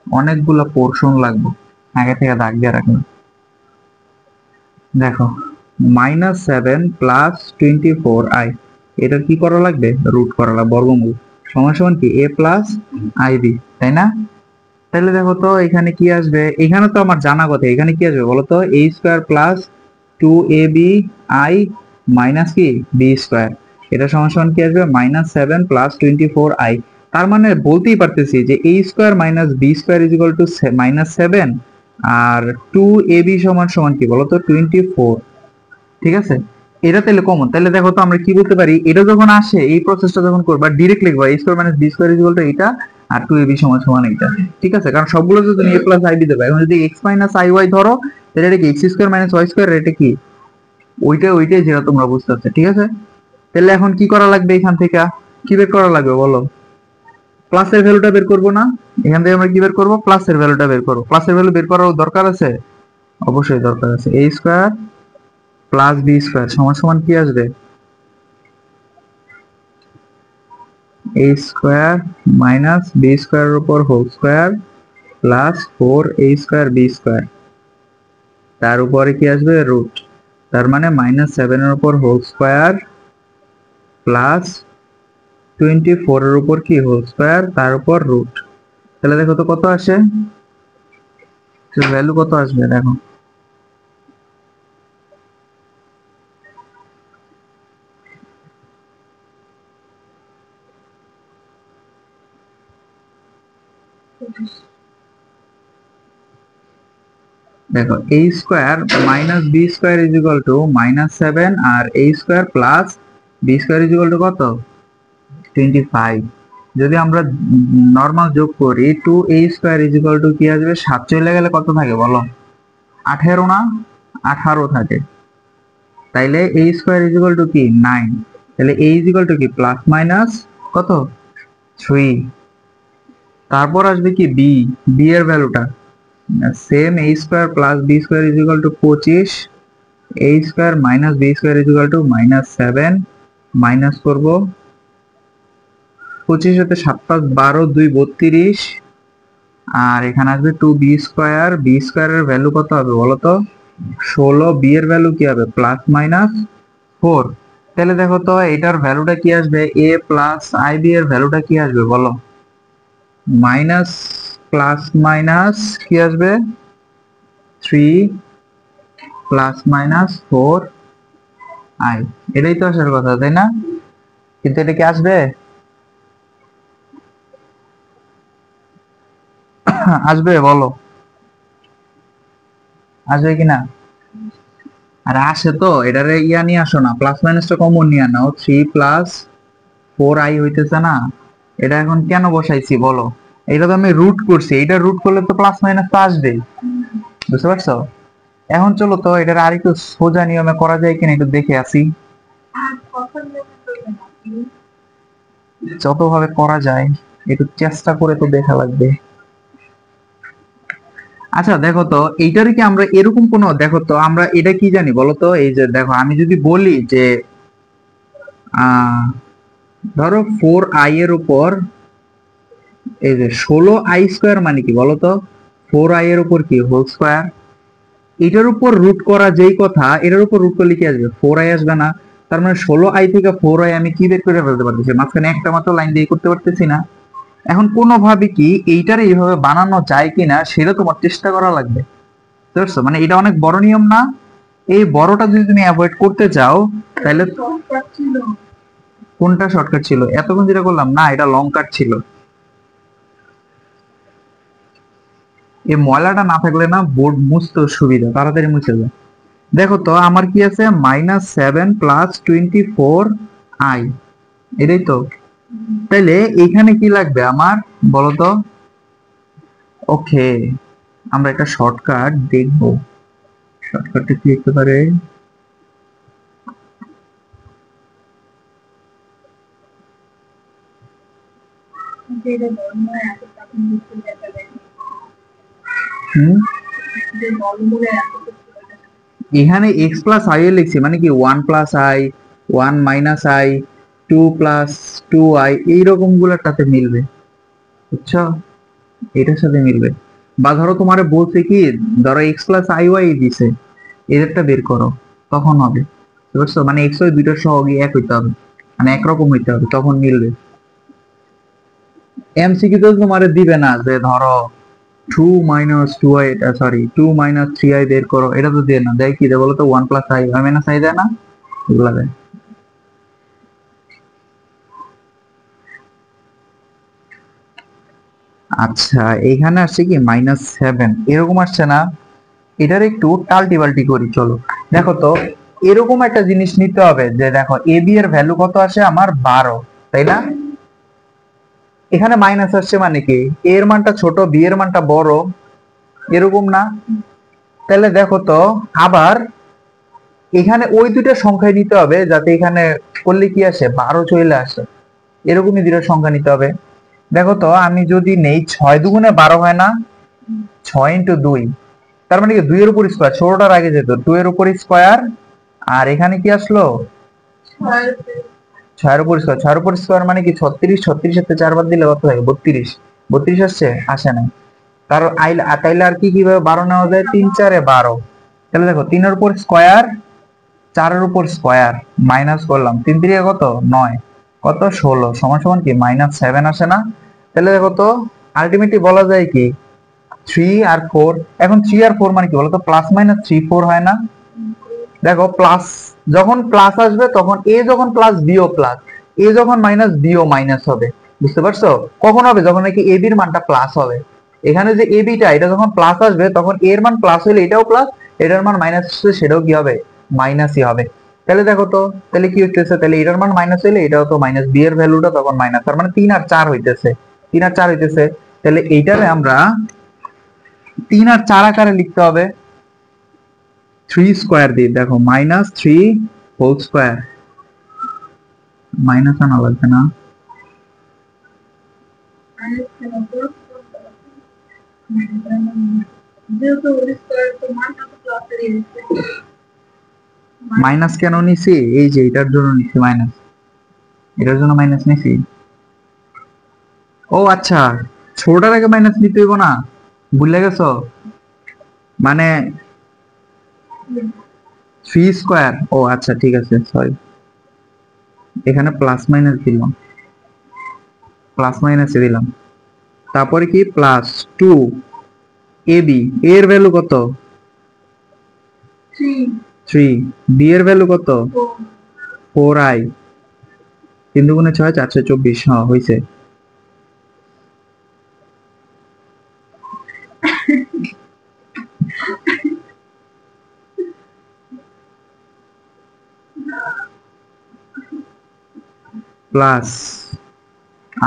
Speaker 1: অনেকগুলা পোর্শন লাগবে, আগে থেকে দাগ দিয়ে রাখলাম। দেখো -7 প্লাস 24i, এটা কি করা লাগবে, রুট করা লাগবে, বর্গমূল সমান সমান কি a প্লাস ib, তাই না? তাহলে দেখো তো এখানে কি আসবে, এখানে তো আমার জানা কথা, এখানে কি আসবে বলো তো, a square plus 2ab i minus কি b স্কোয়ার, এটা সমান সমান কি আসবে -7 প্লাস 24i। তার মানে বলতেই পারতেছি যে a square minus b square is equal to -7, আর 2ab সমান সমান কি বলতো 24। ঠিক আছে, এটা তাহলে কমন। তাহলে দেখো তো আমরা কি বলতে পারি, এটা যখন আসে এই প্রসেসটা যখন করবা ডাইরেক্ট লিখবা a square minus b square is equal two এটা, আর 2ab সমান সমান এটা। ঠিক আছে, কারণ সবগুলো যদি তুমি a প্লাস ib দেবে, এখন যদি x মাইনাস iy ধরো, তাহলে এটা কি x square minus y square, এটা কি ওইটাই যেটা তোমরা বুঝতে পারছো। ঠিক আছে, তাহলে এখন কি করা লাগবে, এখান থেকে কি বের করা লাগবে বলো, প্লাসের ভ্যালুটা বের করবো না? এখান থেকে আমরা কি বের করবো, প্লাসের ভ্যালুটা বের করবো। প্লাসের ভ্যালু বের করার দরকার আছে, অবশ্যই দরকার আছে। a square plus b square সমান সমান কি আসবে, a স্কয়ার মাইনাস বি স্কয়ারের উপর whole square plus 4a square b square, তার উপরে কি আসবে রুট, তার মানে -7 এর উপর হোল স্কয়ার প্লাস 24 এর উপর কি হোল স্কয়ার, তার উপর রুট। তাহলে দেখো তো কত আসে, ভ্যালু কত আসবে দেখো, দেখো a square minus b square is equal to -7, আর a square plus b square is equal to কত 25। যদি আমরা নরমাল যোগ করি 2a square is equal to কি আসবে, 7 চলে গেলে কত থাকে বলো, 18 না, 18 থাকে। তাইলে a square is equal to কি 9, তাহলে a ইজ ইকুয়াল টু কি প্লাস মাইনাস কত 3। তারপর আসবে কি b, b এর ভ্যালুটা same, a square plus b square is equal two 25, a square minus b square is equal to -7, minus করব 25 হতে 7 5 12 2 32, আর এখানে আসবে 2b স্কয়ার, b স্কয়ারের ভ্যালু কত হবে বলো তো 16, b এর ভ্যালু কি হবে প্লাস মাইনাস 4। তাহলে দেখো তো এটার ভ্যালুটা কি আসবে, a প্লাস ib এর ভ্যালুটা কি আসবে বলো, মাইনাস প্লাস মাইনাস কি আসবে 3 প্লাস মাইনাস 4i, এটাই তো আসার কথা তাই না? কিন্তু এটা কি আসবে, আসবে বলো, আসবে কিনা? আর আসে তো, এটারে ইয়া নিয়ে আসো না, প্লাস মাইনাসটা কমন নিয়ে নাও, 3 প্লাস 4i হইতেছে না। এটা এখন কেন বসাইছি বলো, এটা তো আমি রুট করছি, এটা রুট করলে তো প্লাস মাইনাস তো আসবেই, বুঝতে পারছো? এখন চলো তো এটার আর একটু সোজা নিয়মে করা যায় কিনা একটু দেখে আসি, যত ভাবে করা যায় একটু চেষ্টা করে তো দেখা লাগবে। আচ্ছা দেখো তো এইটারে কি আমরা এরকম কোন, দেখো তো আমরা এটা কি জানি বলো তো, এই যে দেখো আমি যদি বলি যে ধরো 4i এর উপর এই যে 16i স্কয়ার মানে কি বলতো, 4i এর উপর কি হোল স্কয়ার, এটার উপর রুট করা যেই কথা, এটার উপর রুট করলে কি আসবে 4i আসবে না? তার মানে 16i থেকে 4i আমি কি বের করে ফেলতে পারতেছি, মাঝখানে একটা মাত্র লাইন দিয়ে করতে পারতেছি না। এখন কোনোভাবে কি এইটারে এইভাবে বানানো যায় কিনা সেটা তোমার চেষ্টা করা লাগবে, বুঝতে পারছো? মানে এটা অনেক বড় নিয়ম না, এই বড়টা যদি তুমি অ্যাভয়েড করতে চাও তাহলে কোনটা শর্টকাট ছিল এতক্ষণ যেটা করলাম না, এটা লং কাট ছিল। এই ময়লাটা না থাকলে না বোর্ড মুছতে সুবিধা, তাড়াতাড়ি মুছে যায়। দেখো তো আমার কি আছে -7 + 24i, এটাই তো। তাহলে এখানে কি লাগবে আমার বলো তো? ওকে, আমরা একটা শর্টকাট দেখবো। শর্টকাটটা কি হতে পারে?
Speaker 2: যেটা বর্ণময় আছে তখন বুঝতে দেখা যায়
Speaker 1: হুম,
Speaker 2: যে বর্ণমূলের আছে
Speaker 1: এখানে x প্লাস i এ লিখছি, মানে কি 1 plus i, 1 minus i, 2 plus 2i, এইরকম গুলোর সাথে মিলবে, বুঝছো? এটার সাথে মিলবে। বা ধরো তোমারে বলছে কি, ধরো x প্লাস i y দিছে, এদেরটা বের করো, তখন হবে, বুঝছো? মানে x y দুইটার সহগই এক হইতে হবে, মানে একরকম হইতে হবে, তখন মিলবে। এমসিকিউ তো তোমারে দিবে না যে ধরো 2 - 2i, সরি 2 - 3i বের করো, এটা তো দিয়ে না, দেয় কি দেয় বলো তো? 1 plus i, y minus i দেয় না, এগুলা দেয়। আচ্ছা, এইখানে আসছে কি -7, এরকম আসছে না? এটার একটু টাল্টি বাল্টি করি, চলো। দেখো তো, এরকম একটা জিনিস নিতে হবে যে দেখো এ বি এর ভ্যালু কত আসে আমার 12, তাই না? এখানে মাইনাস আসছে মানে কি এ এর মানটা ছোট, বি এর মানটা বড়, এরকম না? তাহলে দেখো তো, আবার এখানে ওই দুইটা সংখ্যায় নিতে হবে যাতে এখানে করলে কি আসে 12 চলে আসে, এরকমই দুইটা সংখ্যা নিতে হবে। দেখো তো, আমি যদি নেই 6 × 2 = 12 হয় না? 6 × 2, তার মানে কি 2 এর উপর স্কয়ার, ছোটটার আগে যেত 2 এর উপর স্কয়ার, আর এখানে কি আসলো 6 এর উপর স্কয়ার। 6 এর উপর স্কয়ার মানে কি 36, 36 সাথে 4 বার দিলে কত থাকে? 32, 32 আসছে? আসে না। কারণ তাইলে আর কি কিভাবে 12 নেওয়া যায়? 3 × 4 = 12। তাহলে দেখো 3 এর উপর স্কয়ার, 4 এর উপর স্কয়ার, মাইনাস করলাম 3 × 3 কত? 9, কত? 16, সমান সমান কি -7 আসে না? তাহলে দেখো তো, আলটিমেটলি বলা যায় কি 3 আর 4, এখন 3 আর 4 মানে কি বলতো? প্লাস মাইনাস 3 4 হয় না? দেখো প্লাস, যখন প্লাস আসবে তখন এ যখন প্লাস বিও প্লাস, এ যখন মাইনাস বিও মাইনাস হবে, বুঝতে পারছো? কখন হবে? যখন নাকি এ বির মানটা প্লাস হবে। এখানে যে এ বিটা, এটা যখন প্লাস আসবে তখন এর মান প্লাস হলে এটাও প্লাস, এটার মান মাইনাস আসলে সেটাও কি হবে? মাইনাসই হবে। তাহলে দেখো তো, তাহলে কি হইতেছে? তাহলে এটার মান মাইনাস হলে এটাও তো মাইনাস, বি এর ভ্যালুটা তখন মাইনাস, তার মানে 3 আর 4 হইতেছে, 3 আর 4 হইতেছে। তাহলে এইটারে আমরা 3 আর 4 আকারে লিখতে হবে, 3 স্কয়ার দিয়ে। দেখো -3 হোল স্কয়ার, মাইনাস আনা লাগবে না?
Speaker 2: যেহেতু ওর স্কয়ার তো মানটা তো প্লাসের দিচ্ছে
Speaker 1: মাইনাস কেন নিছি? এই যে এটার জন্য নিছি মাইনাস, এটার জন্য মাইনাস নিছি। ও আচ্ছা, ছোটটার আগে মাইনাস নিতে হইব না? ভুলে গেছো? মানে 3 স্কয়ার, ও আচ্ছা ঠিক আছে, সরি। এখানে প্লাস মাইনাস দিলাম, প্লাস মাইনাস দিলাম। তারপরে কি প্লাস 2 এ বি, এর ভ্যালু কত? 3, বি এর ভ্যালু কত? 4i, 3 × 6 = 424, হ্যাঁ হইছে। প্লাস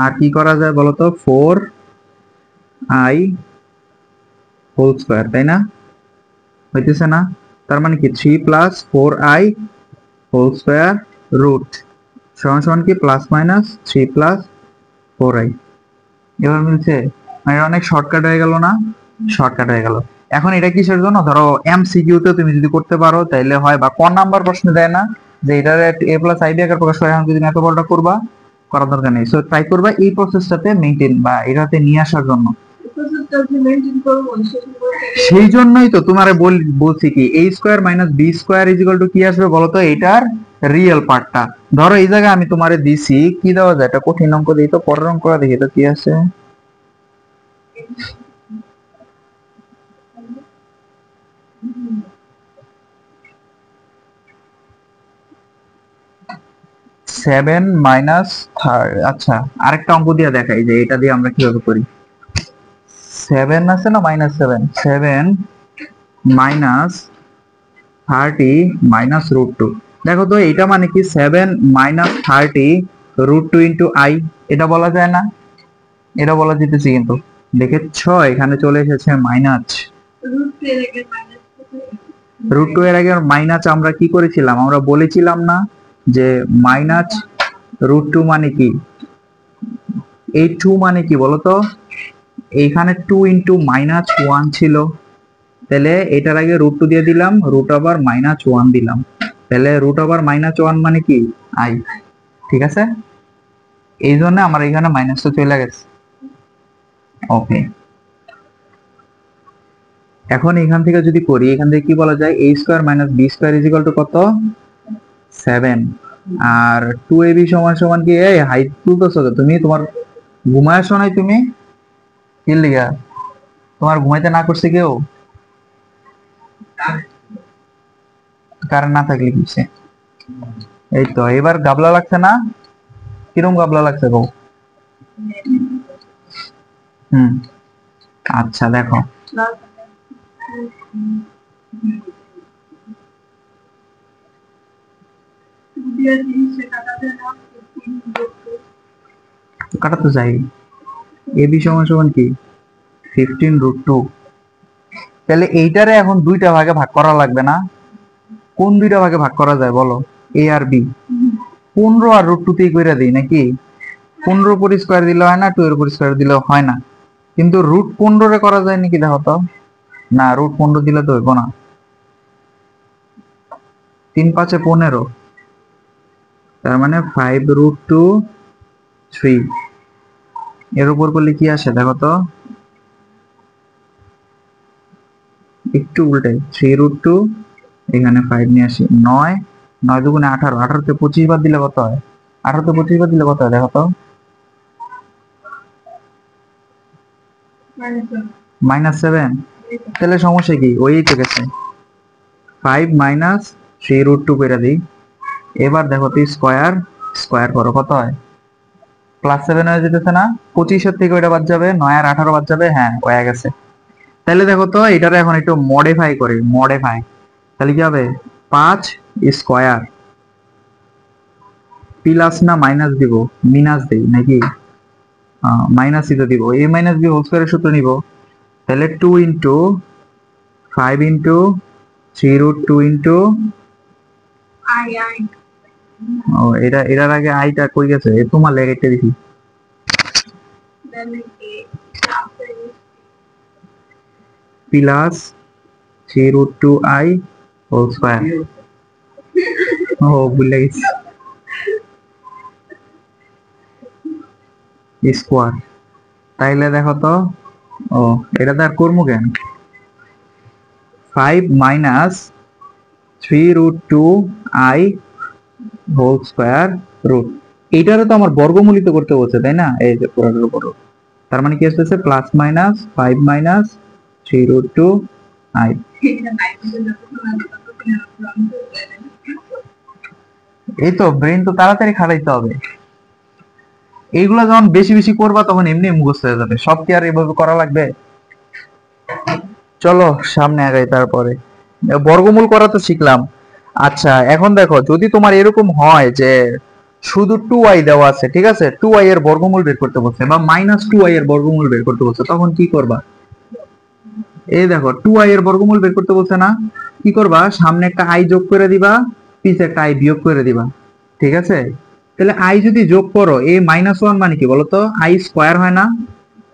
Speaker 1: আর কি করা যায় বলতো? 4i হোল স্কয়ার, তাই না? হইতেছে না? তার মানে কি 3 + 4i হোল স্কয়ার রুট সমান সমান কি প্লাস মাইনাস 3 + 4i। এবার মিলছে? মানে অনেক শর্টকাট হয়ে গেল না? শর্টকাট হয়ে গেল। এখন এটা কিসের জন্য? ধরো এমসিকিউ তে তুমি যদি করতে পারো তাইলে হয়, বা ক নাম্বার প্রশ্ন দেয় না যে এটার a + ib আকার প্রকাশ করে, এখন যদি এত বড়টা করবা, করার দরকার নেই। সো ট্রাই করবা এই প্রসেসটাতে মেইনটেইন বা এটাতে নিয়ে আসার জন্য। সেই জন্যই তো তোমারে বলছি কি a স্কয়ার - b স্কয়ার = কি আসবে বলতো? এটার রিয়েল পার্টটা। ধরো এই জায়গায় আমি তোমারে দিছি, কি দেওয়া যায়? এটা কঠিন অঙ্ক দিই তো, পরের অঙ্কটা দেখি তো কি আছে। 7 - আচ্ছা, আরেকটা অঙ্ক দিয়ে দেখাই যে এটা দিয়ে আমরা কিভাবে করি। 7 আছে না -7, 7 - 30 মাইনাস রুট টু। দেখো তো এটা মানে কি 7 minus 30 root two into i, এটা বলা যায় না? এটা বলা যেতেছে কিন্তু দেখেছ এখানে চলে এসেছে মাইনাস। রুট টু এর আগে মাইনাস আমরা কি করেছিলাম? আমরা বলেছিলাম না যে মাইনাস রুট টু মানে কি? এই টু মানে কি বলতো? এইখানে টু ইন্টু মাইনাস ওয়ান ছিল, তাহলে এটার আগে রুট টু দিয়ে দিলাম, রুট ওভার মাইনাস ওয়ান দিলাম, তাহলে রুট ওভার মাইনাস ওয়ান মানে কি? আই। ঠিক আছে, এই জন্য আমার এখানে মাইনাসটা চলে গেছে। ওকে, এখন এখান থেকে যদি করি, এখান থেকে কি বলা যায়? a square minus b square is equal to কত? 7। আর 2ab সমান সমান কি? এই হাইট তুলতেছো তো তুমি? তোমার ঘুমায় আসো নাই তুমি? কি লিগা? তোমার ঘুমাইতে না করছে কেউ? কারণ না থাকলে কিসে? এই তো এবার গাবলা লাগছে না? কিরম গাবলা লাগছে গো? আচ্ছা দেখো, কাটা তো যাই। ab সমান সমান কি? 15 রুট টু। তাহলে এইটারে এখন দুইটা ভাগে ভাগ করা লাগবে না? কোন দুইটা ভাগে ভাগ করা যায় বলো? a আর b। 15 আর রুট টু তেই কইরা দিই নাকি? 15 উপর স্কয়ার দিলে হয় না, 2 এর উপর স্কয়ার দিলে হয় না, কিন্তু রুট 15 রে করা যায় নাকি দেখো তো? না, রুট 15 দিলে তো হইব না। 3 5 15, তার মানে 5 রুট টু 3। এর উপর করলে কি আসে দেখো তো? একটু উল্টে 3 রুট টু, এখানে 5 নিয়ে আসি, 9 9 দুগুণে 18, 18 তে 25 বাদ দিলে কত হয়? 18 তে 25 বাদ দিলে কত হয় দেখো তো? -7। তাহলে সমস্যা কি? ওই তো গেছে। 5 মাইনাস 3 রুট টু করে দিই। এবার দেখো তো স্কয়ার স্কয়ার করো, কত হয়? +7 হয়ে যেতেছে না? 25 এর থেকে ওইটা বাদ যাবে, 9 আর 18 বাদ যাবে, হ্যাঁ হয়ে গেছে। তাহলে দেখো তো এটারে এখন একটু মডিফাই করি, মডিফাই। তাহলে কি হবে? 5 স্কয়ার প্লাস না মাইনাস দিব? মিনাস দেই নাকি? মাইনাসই তো দিব, a মাইনাস b হোল স্কয়ারের সূত্র নিব। তাহলে 2 ইন্টু 5 ইন্টু 3 রুট 2 ইন্টু ও, এটা এটার আগে আইটা কই গেছে? তোমার লেগে এটা দিছি। Plus 3 root 2 i whole square. ও ভুলে গেছি, স্কয়ার। তাইলে দেখো তো, ও এটা তো আর করবো কেন? 5 minus 3 root 2 i whole square root. এইটারও তো আমার বর্গমূলিত করতে বলছে, তাই না? এই যে পুরোটার উপর, তার মানে কি আসতেছে? Plus minus 5 minus 3 root 2 i। এই তো ব্রেন তো তাড়াতাড়ি খাটাইতে হবে। এইগুলা যখন বেশি বেশি করবা তখন এমনি মুখস্থ হয়ে যাবে। সব কি আর এভাবে করা লাগবে? চলো সামনে আগাই। তারপরে বর্গমূল করা তো শিখলাম। আচ্ছা এখন দেখো, যদি তোমার এরকম হয় যে শুধু 2i দেওয়া আছে, ঠিক আছে, 2i এর বর্গমূল বের করতে বলছে বা -2i এর বর্গমূল বের করতে বলছে, তখন কি করবা? এই দেখো 2i এর বর্গমূল বের করতে বলছে না? কি করবা? সামনে একটা i যোগ করে দিবা, পিছে একটা i বিয়োগ করে দিবা, ঠিক আছে? তাহলে i যদি যোগ করো, a -1 মানে কি বলতো? i স্কয়ার হয় না?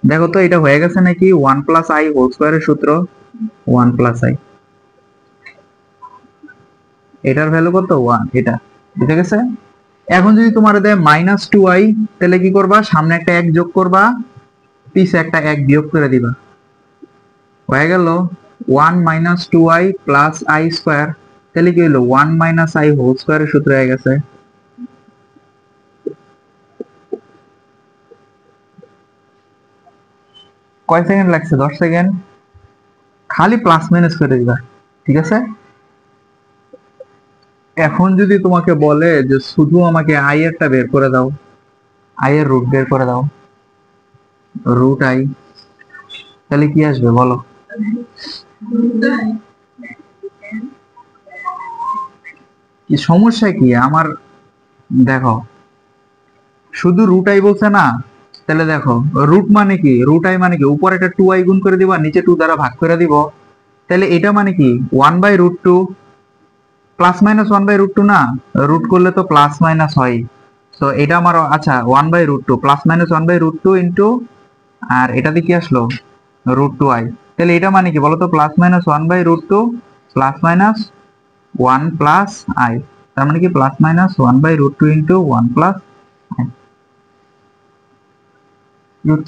Speaker 1: দেখো তো এটা হয়ে গেছে নাকি? 1 প্লাস i হোল স্কয়ারের সূত্র, 1 প্লাস i। এটার ভ্যালু কত? 1। এটা বুঝে গেছে? এখন যদি তোমার দেয় -2i, তাহলে কি করবা? সামনে একটা 1 যোগ করবা, পিছে একটা 1 বিয়োগ করে দিবা, হয়ে গেল 1 -2i প্লাস i স্কয়ার। তাহলে কি হলো? 1 i হোল স্কয়ারের সূত্র হয়ে গেছে। কয় সেকেন্ড লাগছে? 10 সেকেন্ড। খালি প্লাস মাইনাস করে দিবা, ঠিক আছে? এখন যদি তোমাকে বলে যে শুধু আমাকে i এরটা বের করে দাও, i এর রুট বের করে দাও, রুট i, তাহলে কি আসবে বলো? কি সমস্যা কি আমার? দেখো শুধু রুট আই বলছে না, তাহলে দেখো রুট মানে কি, রুট আই মানে কি উপরে একটা 2i গুণ করে দিবা, নিচে 2 দ্বারা ভাগ করে দিব, তাহলে এটা মানে কি 1/√2 প্লাস মাইনাস 1/√2 না, রুট করলে তো প্লাস মাইনাস হয়। তো এটা আমার আচ্ছা 1/√2 প্লাস মাইনাস 1/√2 ইন্টু, আর এটাতে কি আসলো √2i, তাহলে এটা মানে কি বলতো plus minus 1/√2 plus minus 1 plus I, তার মানে কি plus minus 1/√2 into 1 plus I.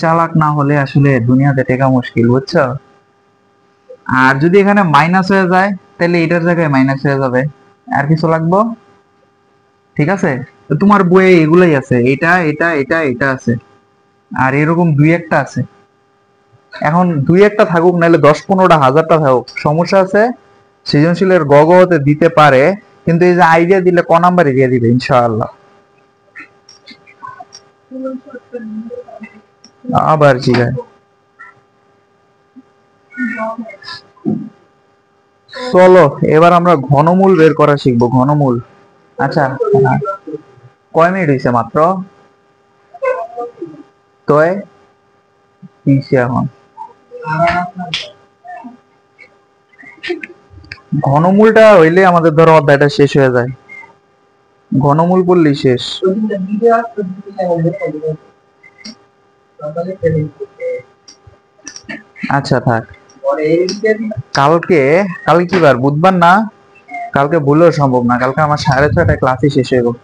Speaker 1: চালাক না হলে আসলে দুনিয়াতে টেকা মুশকিল, বুঝছো? আর যদি এখানে মাইনাস হয়ে যায় তাহলে এটার জায়গায় মাইনাস হয়ে যাবে, আর কিছু লাগবে? ঠিক আছে, তো তোমার বইয়ে এগুলাই আছে, এটা এটা এটা এটা আছে, আর এরকম দুই একটা আছে। এখন দুই একটা থাকুক, নাহলে 10-15টা 1000টা থাকুক, সমস্যা আছে। সৃজনশীলের গগ হতে দিতে পারে, কিন্তু এই যে আইডিয়া দিলে ক নাম্বারই দিয়ে দিবে ইনশাআল্লাহ। আবার জিগায়। চলো এবার আমরা ঘনমূল বের করা শিখবো, ঘনমূল। আচ্ছা, কয় মিনিট হয়েছে মাত্র? তো এখন ঘনমূলটা হইলে আমাদের ধরো অধ্যায়টা শেষ হয়ে যায়, ঘনমূল পড়লেই শেষ। আচ্ছা থাক, কালকে, কালকে কি বার? বুধবার না? কালকে ভুলেও সম্ভব না, কালকে আমার 6:30টায় ক্লাসই শেষ হয়ে গেল।